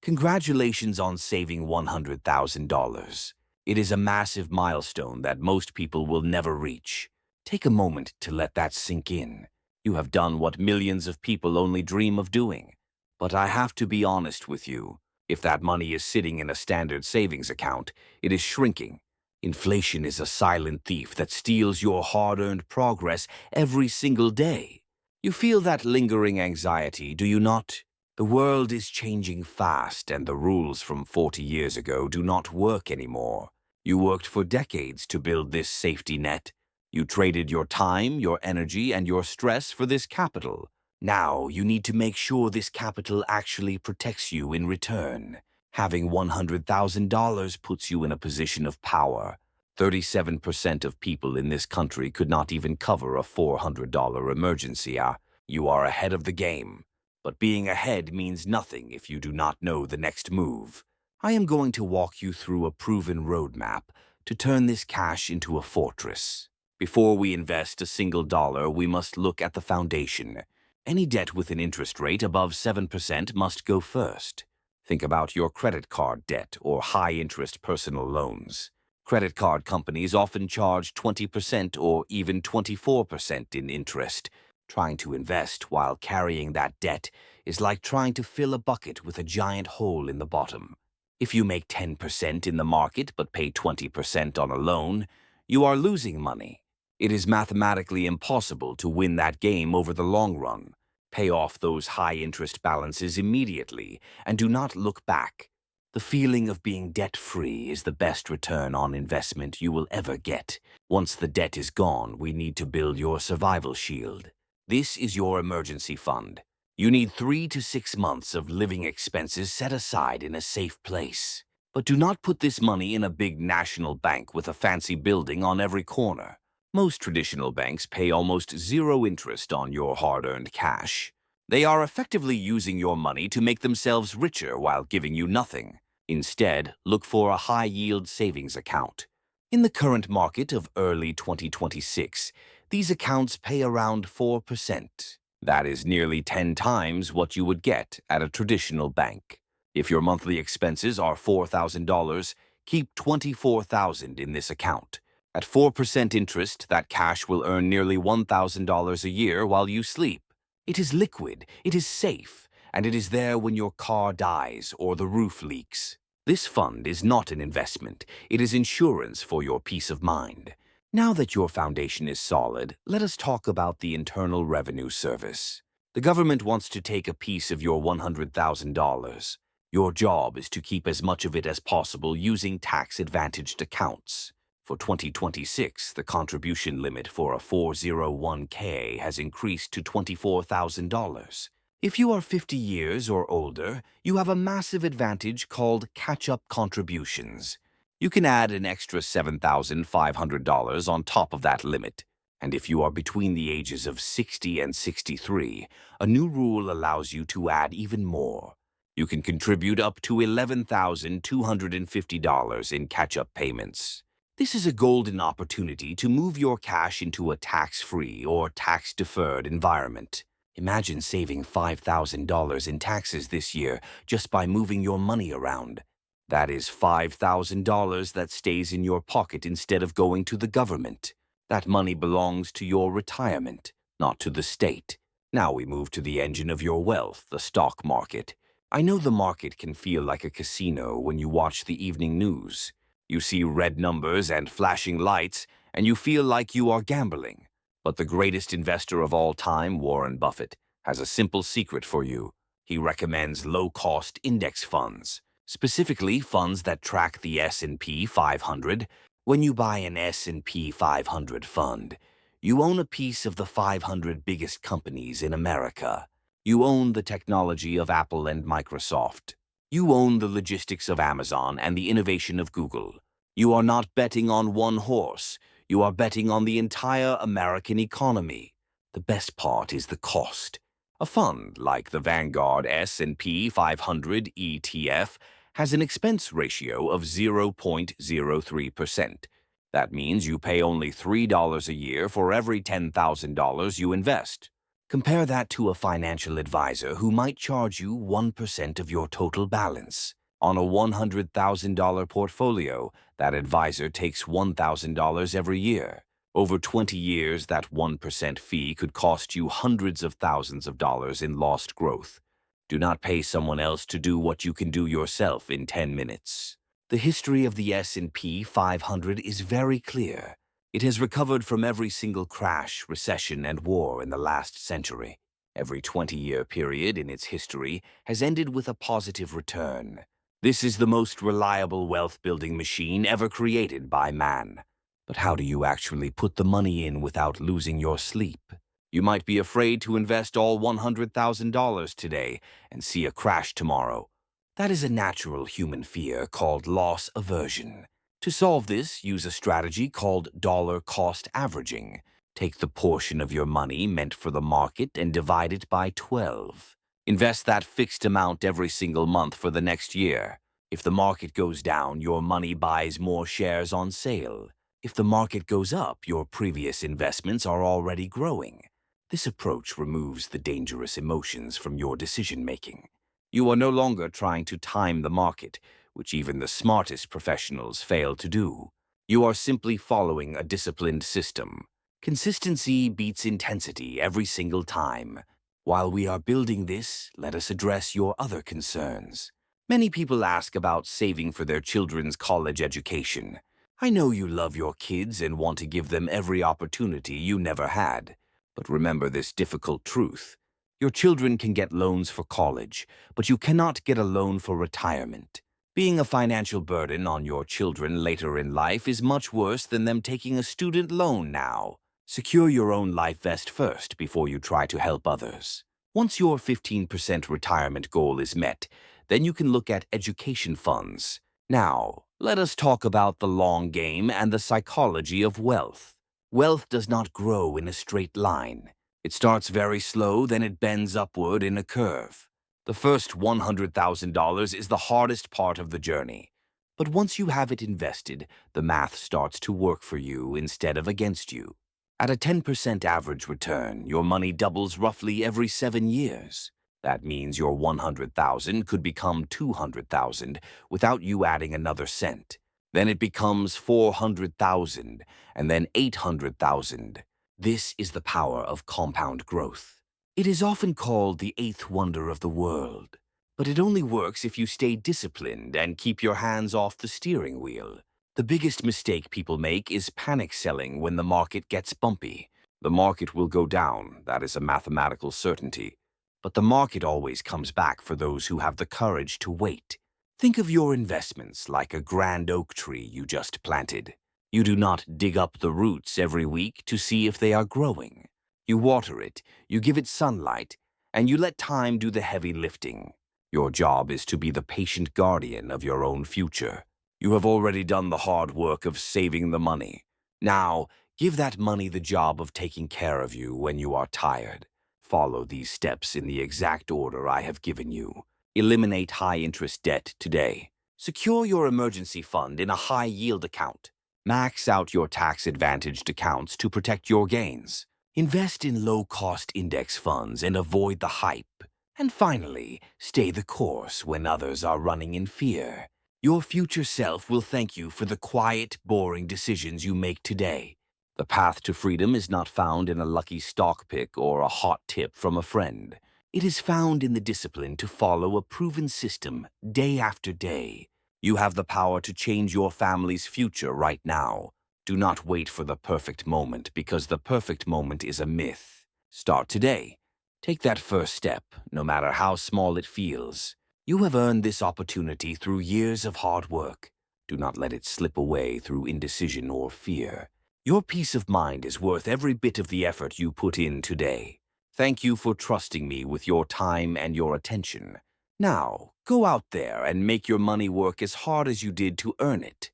Congratulations on saving $100,000. It is a massive milestone that most people will never reach. Take a moment to let that sink in. You have done what millions of people only dream of doing. But I have to be honest with you. If that money is sitting in a standard savings account, it is shrinking. Inflation is a silent thief that steals your hard-earned progress every single day. You feel that lingering anxiety, do you not? The world is changing fast, and the rules from 40 years ago do not work anymore. You worked for decades to build this safety net. You traded your time, your energy, and your stress for this capital. Now you need to make sure this capital actually protects you in return. Having $100,000 puts you in a position of power. 37% of people in this country could not even cover a $400 emergency. You are ahead of the game. But being ahead means nothing if you do not know the next move. I am going to walk you through a proven roadmap to turn this cash into a fortress. Before we invest a single dollar, we must look at the foundation. Any debt with an interest rate above 7% must go first. Think about your credit card debt or high-interest personal loans. Credit card companies often charge 20% or even 24% in interest. Trying to invest while carrying that debt is like trying to fill a bucket with a giant hole in the bottom. If you make 10% in the market but pay 20% on a loan, you are losing money. It is mathematically impossible to win that game over the long run. Pay off those high-interest balances immediately and do not look back. The feeling of being debt-free is the best return on investment you will ever get. Once the debt is gone, we need to build your survival shield. This is your emergency fund. You need 3 to 6 months of living expenses set aside in a safe place. But do not put this money in a big national bank with a fancy building on every corner. Most traditional banks pay almost zero interest on your hard-earned cash. They are effectively using your money to make themselves richer while giving you nothing. Instead, look for a high-yield savings account. In the current market of early 2026, these accounts pay around 4%. That is nearly 10 times what you would get at a traditional bank. If your monthly expenses are $4,000, keep $24,000 in this account. At 4% interest, that cash will earn nearly $1,000 a year while you sleep. It is liquid, it is safe, and it is there when your car dies or the roof leaks. This fund is not an investment, it is insurance for your peace of mind. Now that your foundation is solid, let us talk about the Internal Revenue Service. The government wants to take a piece of your $100,000. Your job is to keep as much of it as possible using tax-advantaged accounts. For 2026, the contribution limit for a 401k has increased to $24,000. If you are 50 years or older, you have a massive advantage called catch-up contributions. You can add an extra $7,500 on top of that limit. And if you are between the ages of 60 and 63, a new rule allows you to add even more. You can contribute up to $11,250 in catch-up payments. This is a golden opportunity to move your cash into a tax-free or tax-deferred environment. Imagine saving $5,000 in taxes this year just by moving your money around. That is $5,000 that stays in your pocket instead of going to the government. That money belongs to your retirement, not to the state. Now we move to the engine of your wealth, the stock market. I know the market can feel like a casino when you watch the evening news. You see red numbers and flashing lights, and you feel like you are gambling. But the greatest investor of all time, Warren Buffett, has a simple secret for you. He recommends low-cost index funds. Specifically, funds that track the S&P 500. When you buy an S&P 500 fund, you own a piece of the 500 biggest companies in America. You own the technology of Apple and Microsoft. You own the logistics of Amazon and the innovation of Google. You are not betting on one horse. You are betting on the entire American economy. The best part is the cost. A fund like the Vanguard S&P 500 ETF has an expense ratio of 0.03%. That means you pay only $3 a year for every $10,000 you invest. Compare that to a financial advisor who might charge you 1% of your total balance. On a $100,000 portfolio, that advisor takes $1,000 every year. Over 20 years, that 1% fee could cost you hundreds of thousands of dollars in lost growth. Do not pay someone else to do what you can do yourself in 10 minutes. The history of the S&P 500 is very clear. It has recovered from every single crash, recession, and war in the last century. Every 20-year period in its history has ended with a positive return. This is the most reliable wealth-building machine ever created by man. But how do you actually put the money in without losing your sleep? You might be afraid to invest all $100,000 today and see a crash tomorrow. That is a natural human fear called loss aversion. To solve this, use a strategy called dollar cost averaging. Take the portion of your money meant for the market and divide it by 12. Invest that fixed amount every single month for the next year. If the market goes down, your money buys more shares on sale. If the market goes up, your previous investments are already growing. This approach removes the dangerous emotions from your decision-making. You are no longer trying to time the market, which even the smartest professionals fail to do. You are simply following a disciplined system. Consistency beats intensity every single time. While we are building this, let us address your other concerns. Many people ask about saving for their children's college education. I know you love your kids and want to give them every opportunity you never had. But remember this difficult truth. Your children can get loans for college, but you cannot get a loan for retirement. Being a financial burden on your children later in life is much worse than them taking a student loan now. Secure your own life vest first before you try to help others. Once your 15% retirement goal is met, then you can look at education funds. Now, let us talk about the long game and the psychology of wealth. Wealth does not grow in a straight line. It starts very slow, then it bends upward in a curve. The first $100,000 is the hardest part of the journey. But once you have it invested, the math starts to work for you instead of against you. At a 10% average return, your money doubles roughly every 7 years. That means your $100,000 could become $200,000 without you adding another cent. Then it becomes $400,000 and then $800,000. This is the power of compound growth. It is often called the eighth wonder of the world, but it only works if you stay disciplined and keep your hands off the steering wheel. The biggest mistake people make is panic selling when the market gets bumpy. The market will go down, that is a mathematical certainty. But the market always comes back for those who have the courage to wait. Think of your investments like a grand oak tree you just planted. You do not dig up the roots every week to see if they are growing. You water it, you give it sunlight, and you let time do the heavy lifting. Your job is to be the patient guardian of your own future. You have already done the hard work of saving the money. Now, give that money the job of taking care of you when you are tired. Follow these steps in the exact order I have given you. Eliminate high-interest debt today. Secure your emergency fund in a high-yield account. Max out your tax-advantaged accounts to protect your gains. Invest in low-cost index funds and avoid the hype. And finally, stay the course when others are running in fear. Your future self will thank you for the quiet, boring decisions you make today. The path to freedom is not found in a lucky stock pick or a hot tip from a friend. It is found in the discipline to follow a proven system day after day. You have the power to change your family's future right now. Do not wait for the perfect moment because the perfect moment is a myth. Start today. Take that first step, no matter how small it feels. You have earned this opportunity through years of hard work. Do not let it slip away through indecision or fear. Your peace of mind is worth every bit of the effort you put in today. Thank you for trusting me with your time and your attention. Now, go out there and make your money work as hard as you did to earn it.